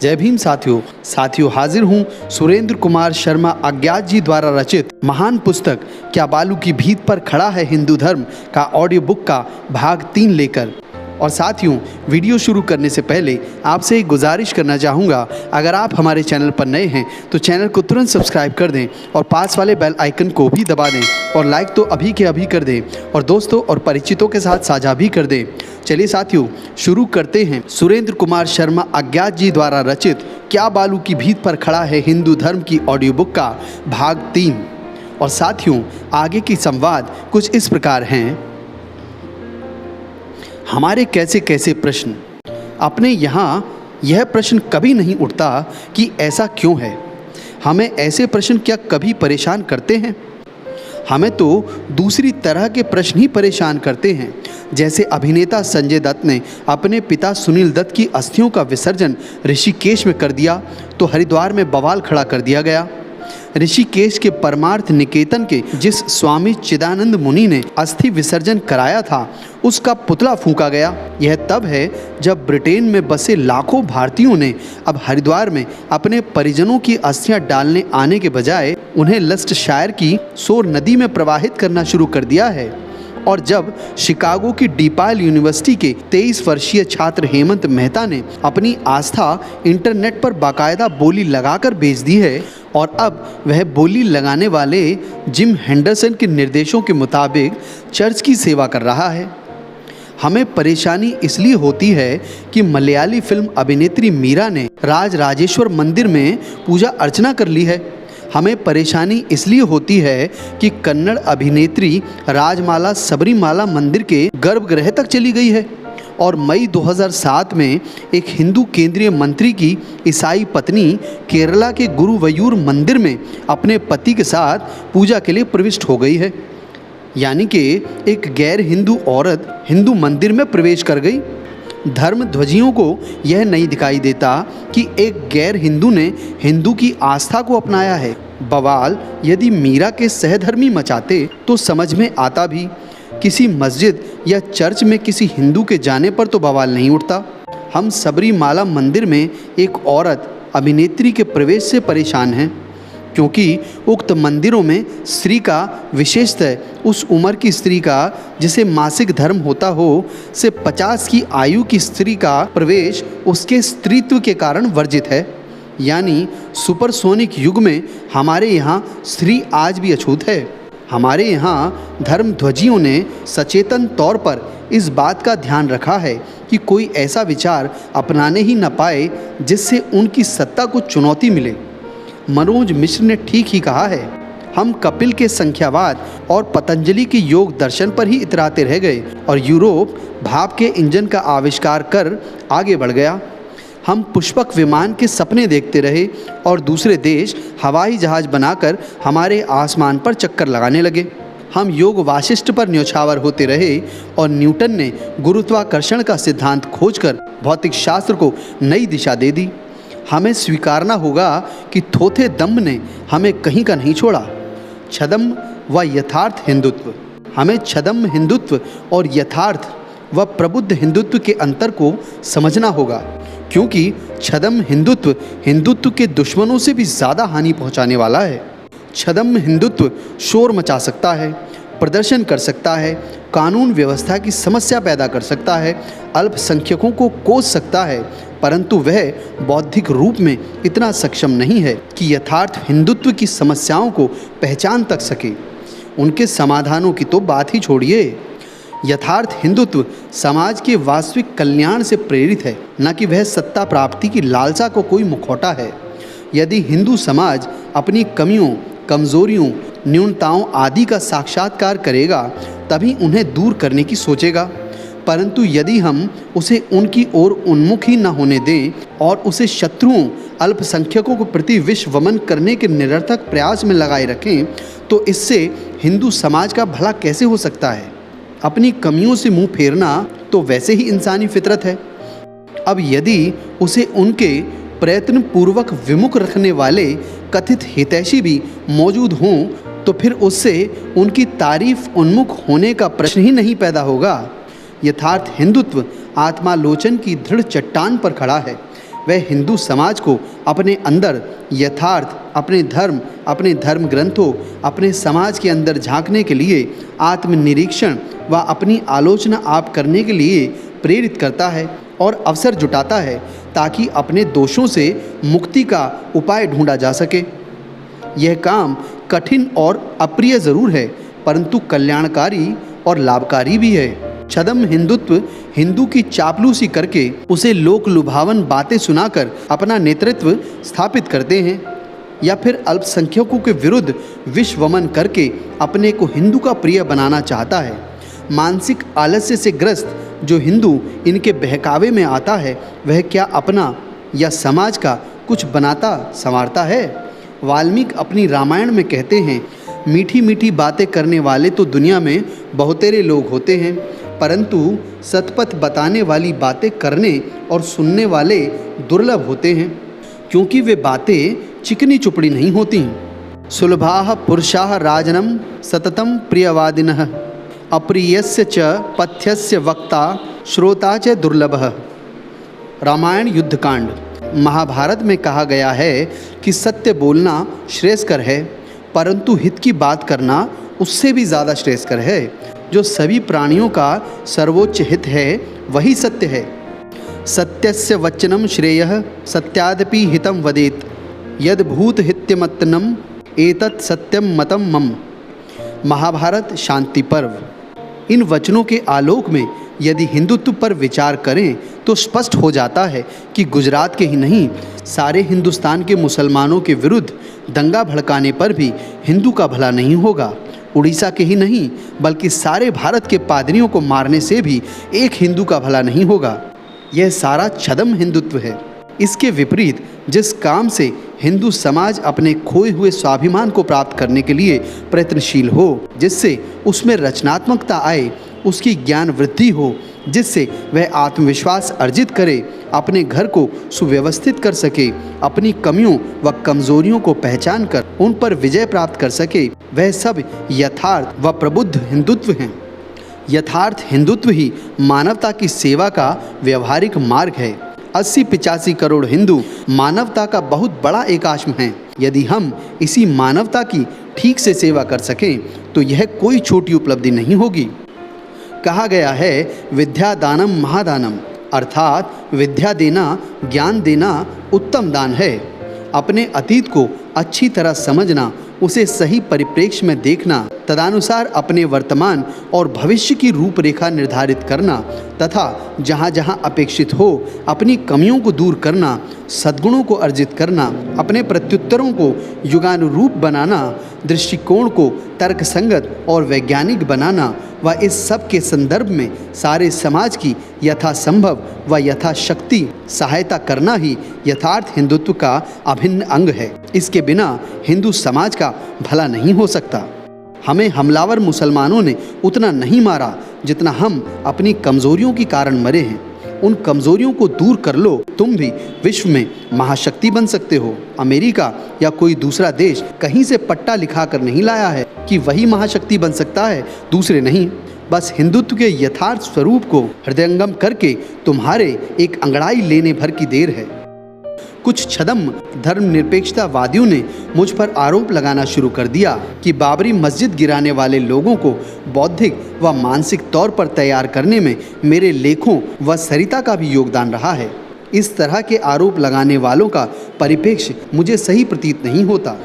जय भीम साथियों हाजिर हूँ सुरेंद्र कुमार शर्मा अज्ञात जी द्वारा रचित महान पुस्तक क्या बालू की भीत पर खड़ा है हिंदू धर्म का ऑडियो बुक का भाग 3 लेकर। और साथियों, वीडियो शुरू करने से पहले आपसे एक गुजारिश करना चाहूँगा, अगर आप हमारे चैनल पर नए हैं तो चैनल को तुरंत सब्सक्राइब कर दें और पास वाले बेल आइकन को भी दबा दें और लाइक तो अभी के अभी कर दें और दोस्तों और परिचितों के साथ साझा भी कर दें। चलिए साथियों, शुरू करते हैं सुरेंद्र कुमार शर्मा अज्ञात जी द्वारा रचित क्या बालू की भीत पर खड़ा है हिंदू धर्म की ऑडियो बुक का भाग 3। और साथियों, आगे की संवाद कुछ इस प्रकार हैं। हमारे कैसे कैसे प्रश्न। अपने यहाँ यह प्रश्न कभी नहीं उठता कि ऐसा क्यों है। हमें ऐसे प्रश्न क्या कभी परेशान करते हैं? हमें तो दूसरी तरह के प्रश्न ही परेशान करते हैं। जैसे अभिनेता संजय दत्त ने अपने पिता सुनील दत्त की अस्थियों का विसर्जन ऋषिकेश में कर दिया तो हरिद्वार में बवाल खड़ा कर दिया गया। ऋषिकेश के परमार्थ निकेतन के जिस स्वामी चिदानंद मुनि ने अस्थि विसर्जन कराया था उसका पुतला फूंका गया। यह तब है जब ब्रिटेन में बसे लाखों भारतीयों ने अब हरिद्वार में अपने परिजनों की अस्थियां डालने आने के बजाय उन्हें लस्टशायर की सोर नदी में प्रवाहित करना शुरू कर दिया है। और जब शिकागो की डीपाइल यूनिवर्सिटी के 23 वर्षीय छात्र हेमंत मेहता ने अपनी आस्था इंटरनेट पर बाकायदा बोली लगाकर भेज दी है और अब वह बोली लगाने वाले जिम हेंडरसन के निर्देशों के मुताबिक चर्च की सेवा कर रहा है। हमें परेशानी इसलिए होती है कि मलयाली फिल्म अभिनेत्री मीरा ने राज राजेश्वर मंदिर में पूजा अर्चना कर ली है। हमें परेशानी इसलिए होती है कि कन्नड़ अभिनेत्री राजमाला सबरीमाला मंदिर के गर्भगृह तक चली गई है और मई 2007 में एक हिंदू केंद्रीय मंत्री की ईसाई पत्नी केरला के गुरुवयूर मंदिर में अपने पति के साथ पूजा के लिए प्रविष्ट हो गई है। यानी कि एक गैर हिंदू औरत हिंदू मंदिर में प्रवेश कर गई। धर्म ध्वजियों को यह नहीं दिखाई देता कि एक गैर हिंदू ने हिंदू की आस्था को अपनाया है। बवाल यदि मीरा के सहधर्मी मचाते तो समझ में आता भी। किसी मस्जिद या चर्च में किसी हिंदू के जाने पर तो बवाल नहीं उठता। हम सबरीमाला मंदिर में एक औरत अभिनेत्री के प्रवेश से परेशान हैं क्योंकि उक्त मंदिरों में स्त्री का, विशेषतः उस उम्र की स्त्री का जिसे मासिक धर्म होता हो, से 50 की आयु की स्त्री का प्रवेश उसके स्त्रीत्व के कारण वर्जित है। यानी सुपरसोनिक युग में हमारे यहाँ स्त्री आज भी अछूत है। हमारे यहाँ धर्म ध्वजियों ने सचेतन तौर पर इस बात का ध्यान रखा है कि कोई ऐसा विचार अपनाने ही न पाए जिससे उनकी सत्ता को चुनौती मिले। मनोज मिश्र ने ठीक ही कहा है, हम कपिल के संख्यावाद और पतंजलि के योग दर्शन पर ही इतराते रह गए और यूरोप भाप के इंजन का आविष्कार कर आगे बढ़ गया। हम पुष्पक विमान के सपने देखते रहे और दूसरे देश हवाई जहाज़ बनाकर हमारे आसमान पर चक्कर लगाने लगे। हम योग वाशिष्ठ पर न्यौछावर होते रहे और न्यूटन ने गुरुत्वाकर्षण का सिद्धांत खोजकर भौतिक शास्त्र को नई दिशा दे दी। हमें स्वीकारना होगा कि थोथे दम्भ ने हमें कहीं का नहीं छोड़ा। छद्म व यथार्थ हिंदुत्व। हमें छद्म हिंदुत्व और यथार्थ व प्रबुद्ध हिंदुत्व के अंतर को समझना होगा, क्योंकि छद्म हिंदुत्व हिंदुत्व के दुश्मनों से भी ज़्यादा हानि पहुंचाने वाला है। छद्म हिंदुत्व शोर मचा सकता है, प्रदर्शन कर सकता है, कानून व्यवस्था की समस्या पैदा कर सकता है, अल्पसंख्यकों को कोस सकता है, परंतु वह बौद्धिक रूप में इतना सक्षम नहीं है कि यथार्थ हिंदुत्व की समस्याओं को पहचान तक सके। उनके समाधानों की तो बात ही छोड़िए। यथार्थ हिंदुत्व समाज के वास्तविक कल्याण से प्रेरित है, न कि वह सत्ता प्राप्ति की लालसा को कोई मुखौटा है। यदि हिंदू समाज अपनी कमियों, कमजोरियों, न्यूनताओं आदि का साक्षात्कार करेगा तभी उन्हें दूर करने की सोचेगा। परंतु यदि हम उसे उनकी ओर उन्मुख ही न होने दें और उसे शत्रुओं, अल्पसंख्यकों के प्रति विश्ववमन करने के निरर्थक प्रयास में लगाए रखें तो इससे हिंदू समाज का भला कैसे हो सकता है? अपनी कमियों से मुंह फेरना तो वैसे ही इंसानी फितरत है। अब यदि उसे उनके प्रयत्न पूर्वक विमुख रखने वाले कथित हितैषी भी मौजूद हों तो फिर उससे उनकी तारीफ उन्मुख होने का प्रश्न ही नहीं पैदा होगा। यथार्थ हिंदुत्व आत्मालोचन की दृढ़ चट्टान पर खड़ा है। वह हिंदू समाज को अपने अंदर यथार्थ, अपने धर्म ग्रंथों, अपने समाज के अंदर झांकने के लिए, आत्मनिरीक्षण व अपनी आलोचना आप करने के लिए प्रेरित करता है और अवसर जुटाता है ताकि अपने दोषों से मुक्ति का उपाय ढूंढा जा सके। यह काम कठिन और अप्रिय ज़रूर है, परंतु कल्याणकारी और लाभकारी भी है। छद्म हिंदुत्व हिंदू की चापलूसी करके उसे लोक लुभावन बातें सुनाकर अपना नेतृत्व स्थापित करते हैं, या फिर अल्पसंख्यकों के विरुद्ध विश्वमन करके अपने को हिंदू का प्रिय बनाना चाहता है। मानसिक आलस्य से ग्रस्त जो हिंदू इनके बहकावे में आता है, वह क्या अपना या समाज का कुछ बनाता संवारता है? वाल्मीकि अपनी रामायण में कहते हैं, मीठी मीठी बातें करने वाले तो दुनिया में बहुतेरे लोग होते हैं, परंतु सतपथ बताने वाली बातें करने और सुनने वाले दुर्लभ होते हैं, क्योंकि वे बातें चिकनी चुपड़ी नहीं होती। सुलभाः पुरुषाः राजनं सततं प्रियवादिनः, अप्रियस्य च पथ्यस्य वक्ता श्रोता च दुर्लभः। रामायण युद्धकांड। महाभारत में कहा गया है कि सत्य बोलना श्रेयस्कर है, परंतु हित की बात करना उससे भी ज़्यादा श्रेयस्कर है। जो सभी प्राणियों का सर्वोच्च हित है वही सत्य है। सत्यस्य वचनम श्रेयः सत्यादपि हितं वदेत्, यद भूत हित्यमत्तनम एतत् सत्यम मतम मम। महाभारत शांति पर्व। इन वचनों के आलोक में यदि हिंदुत्व पर विचार करें तो स्पष्ट हो जाता है कि गुजरात के ही नहीं, सारे हिंदुस्तान के मुसलमानों के विरुद्ध दंगा भड़काने पर भी हिंदू का भला नहीं होगा। उड़ीसा के ही नहीं, बल्कि सारे भारत के पादरियों को मारने से भी एक हिंदू का भला नहीं होगा। यह सारा छद्म हिंदुत्व है। इसके विपरीत जिस काम से हिंदू समाज अपने खोए हुए स्वाभिमान को प्राप्त करने के लिए प्रयत्नशील हो, जिससे उसमें रचनात्मकता आए, उसकी ज्ञान वृद्धि हो, जिससे वह आत्मविश्वास अर्जित करे, अपने घर को सुव्यवस्थित कर सके, अपनी कमियों व कमजोरियों को पहचान कर उन पर विजय प्राप्त कर सके, वह सब यथार्थ व प्रबुद्ध हिंदुत्व हैं। यथार्थ हिंदुत्व ही मानवता की सेवा का व्यवहारिक मार्ग है। 80-85 करोड़ हिंदू मानवता का बहुत बड़ा एकाश्म हैं। यदि हम इसी मानवता की ठीक से सेवा कर सकें तो यह कोई छोटी उपलब्धि नहीं होगी। कहा गया है, विद्या दानम महादानम, अर्थात विद्या देना, ज्ञान देना उत्तम दान है। अपने अतीत को अच्छी तरह समझना, उसे सही परिप्रेक्ष्य में देखना, तदनुसार अपने वर्तमान और भविष्य की रूपरेखा निर्धारित करना तथा जहाँ जहाँ अपेक्षित हो अपनी कमियों को दूर करना, सद्गुणों को अर्जित करना, अपने प्रत्युत्तरों को युगानुरूप बनाना, दृष्टिकोण को तर्कसंगत और वैज्ञानिक बनाना व इस सब के संदर्भ में सारे समाज की यथासंभव व यथाशक्ति सहायता करना ही यथार्थ हिंदुत्व का अभिन्न अंग है। इसके बिना हिंदू समाज का भला नहीं हो सकता। हमें हमलावर मुसलमानों ने उतना नहीं मारा जितना हम अपनी कमजोरियों के कारण मरे हैं। उन कमजोरियों को दूर कर लो, तुम भी विश्व में महाशक्ति बन सकते हो। अमेरिका या कोई दूसरा देश कहीं से पट्टा लिखा कर नहीं लाया है कि वही महाशक्ति बन सकता है, दूसरे नहीं। बस हिंदुत्व के यथार्थ स्वरूप को हृदयंगम करके तुम्हारे एक अंगड़ाई लेने भर की देर है। कुछ छद्म धर्मनिरपेक्षतावादियों ने मुझ पर आरोप लगाना शुरू कर दिया कि बाबरी मस्जिद गिराने वाले लोगों को बौद्धिक व मानसिक तौर पर तैयार करने में मेरे लेखों व सरिता का भी योगदान रहा है। इस तरह के आरोप लगाने वालों का परिप्रेक्ष्य मुझे सही प्रतीत नहीं होता,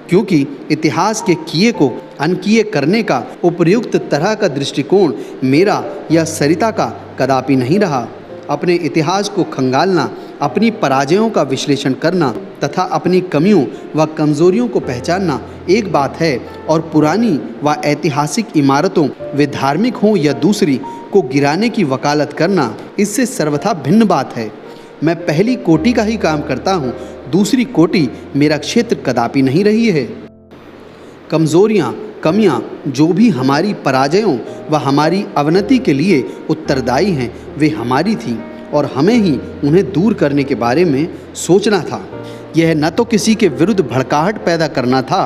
क्योंकि इतिहास के किए को अनकिए करने का उपयुक्त तरह का दृष्टिकोण मेरा या सरिता का कदापि नहीं रहा। अपने इतिहास को खंगालना, अपनी पराजयों का विश्लेषण करना तथा अपनी कमियों व कमजोरियों को पहचानना एक बात है, और पुरानी व ऐतिहासिक इमारतों, वे धार्मिक हों या दूसरी, को गिराने की वकालत करना इससे सर्वथा भिन्न बात है। मैं पहली कोटि का ही काम करता हूँ, दूसरी कोटि मेरा क्षेत्र कदापि नहीं रही है। कमजोरियाँ, कमियाँ जो भी हमारी पराजयों व हमारी अवनति के लिए उत्तरदायी हैं, वे हमारी थीं और हमें ही उन्हें दूर करने के बारे में सोचना था। यह न तो किसी के विरुद्ध भड़काहट पैदा करना था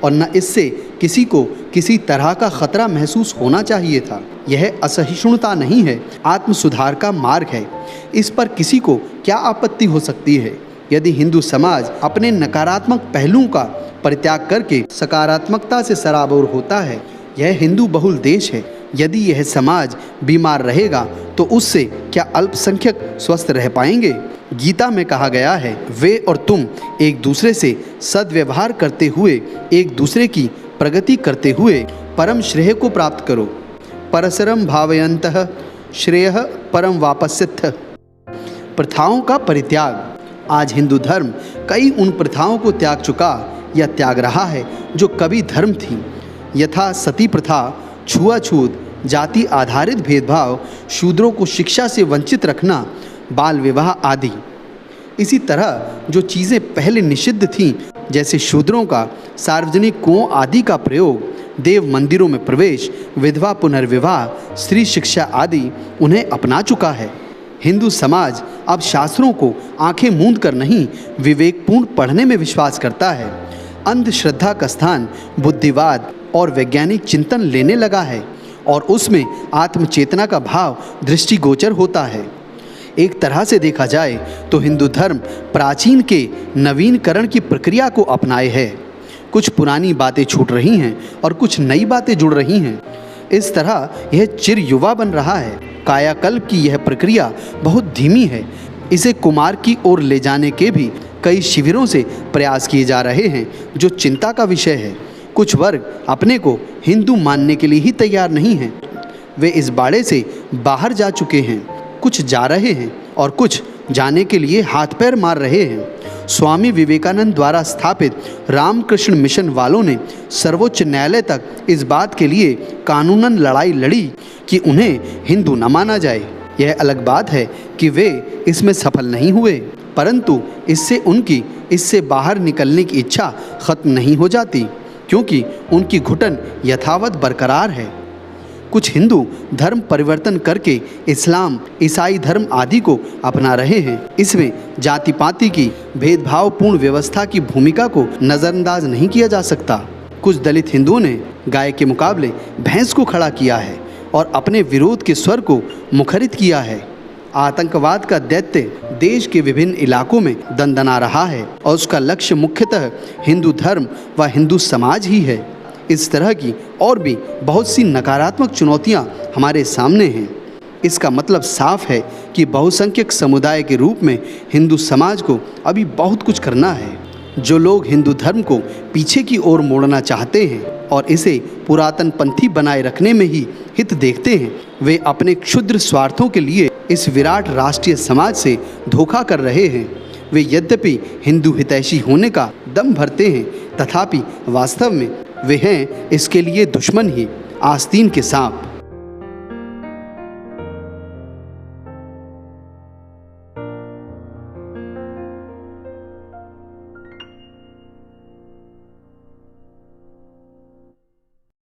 और न इससे किसी को किसी तरह का खतरा महसूस होना चाहिए था। यह असहिष्णुता नहीं है, आत्म सुधार का मार्ग है। इस पर किसी को क्या आपत्ति हो सकती है? यदि हिंदू समाज अपने नकारात्मक पहलुओं का परित्याग करके सकारात्मकता से सराबोर होता है, यह हिंदू बहुल देश है। यदि यह समाज बीमार रहेगा तो उससे क्या अल्पसंख्यक स्वस्थ रह पाएंगे? गीता में कहा गया है, वे और तुम एक दूसरे से सद्व्यवहार करते हुए, एक दूसरे की प्रगति करते हुए परम श्रेय को प्राप्त करो। परसरम भावयन्तः श्रेयः परम वापस्यथ। प्रथाओं का परित्याग। आज हिंदू धर्म कई उन प्रथाओं को त्याग चुका या त्याग रहा है जो कभी धर्म थी, यथा सती प्रथा, छुआछूत, जाति आधारित भेदभाव, शूद्रों को शिक्षा से वंचित रखना, बाल विवाह आदि। इसी तरह जो चीज़ें पहले निषिद्ध थीं, जैसे शूद्रों का सार्वजनिक कुओं आदि का प्रयोग, देव मंदिरों में प्रवेश, विधवा पुनर्विवाह, स्त्री शिक्षा आदि, उन्हें अपना चुका है। हिंदू समाज अब शास्त्रों को आंखें मूंद कर नहीं, विवेकपूर्ण पढ़ने में विश्वास करता है। अंधश्रद्धा का स्थान बुद्धिवाद और वैज्ञानिक चिंतन लेने लगा है और उसमें आत्मचेतना का भाव दृष्टिगोचर होता है। एक तरह से देखा जाए तो हिंदू धर्म प्राचीन के नवीनकरण की प्रक्रिया को अपनाए है। कुछ पुरानी बातें छूट रही हैं और कुछ नई बातें जुड़ रही हैं। इस तरह यह चिर युवा बन रहा है। कायाकल्प की यह प्रक्रिया बहुत धीमी है। इसे कुमार की ओर ले जाने के भी कई शिविरों से प्रयास किए जा रहे हैं, जो चिंता का विषय है। कुछ वर्ग अपने को हिंदू मानने के लिए ही तैयार नहीं हैं। वे इस बाड़े से बाहर जा चुके हैं, कुछ जा रहे हैं और कुछ जाने के लिए हाथ पैर मार रहे हैं। स्वामी विवेकानंद द्वारा स्थापित रामकृष्ण मिशन वालों ने सर्वोच्च न्यायालय तक इस बात के लिए कानूनन लड़ाई लड़ी कि उन्हें हिंदू न माना जाए। यह अलग बात है कि वे इसमें सफल नहीं हुए, परंतु इससे उनकी इससे बाहर निकलने की इच्छा खत्म नहीं हो जाती, क्योंकि उनकी घुटन यथावत बरकरार है। कुछ हिंदू धर्म परिवर्तन करके इस्लाम, ईसाई धर्म आदि को अपना रहे हैं। इसमें जाति पाति की भेदभावपूर्ण व्यवस्था की भूमिका को नज़रअंदाज नहीं किया जा सकता। कुछ दलित हिंदुओं ने गाय के मुकाबले भैंस को खड़ा किया है और अपने विरोध के स्वर को मुखरित किया है। आतंकवाद का दैत्य देश के विभिन्न इलाकों में दंदना रहा है और उसका लक्ष्य मुख्यतः हिंदू धर्म व हिंदू समाज ही है। इस तरह की और भी बहुत सी नकारात्मक चुनौतियां हमारे सामने हैं। इसका मतलब साफ है कि बहुसंख्यक समुदाय के रूप में हिंदू समाज को अभी बहुत कुछ करना है। जो लोग हिंदू धर्म को पीछे की ओर मोड़ना चाहते हैं और इसे पुरातन पंथी बनाए रखने में ही हित देखते हैं, वे अपने क्षुद्र स्वार्थों के लिए इस विराट राष्ट्रीय समाज से धोखा कर रहे हैं। वे यद्यपि हिंदू हितैषी होने का दम भरते हैं, तथापि वास्तव में वे हैं इसके लिए दुश्मन ही, आस्तीन के सांप।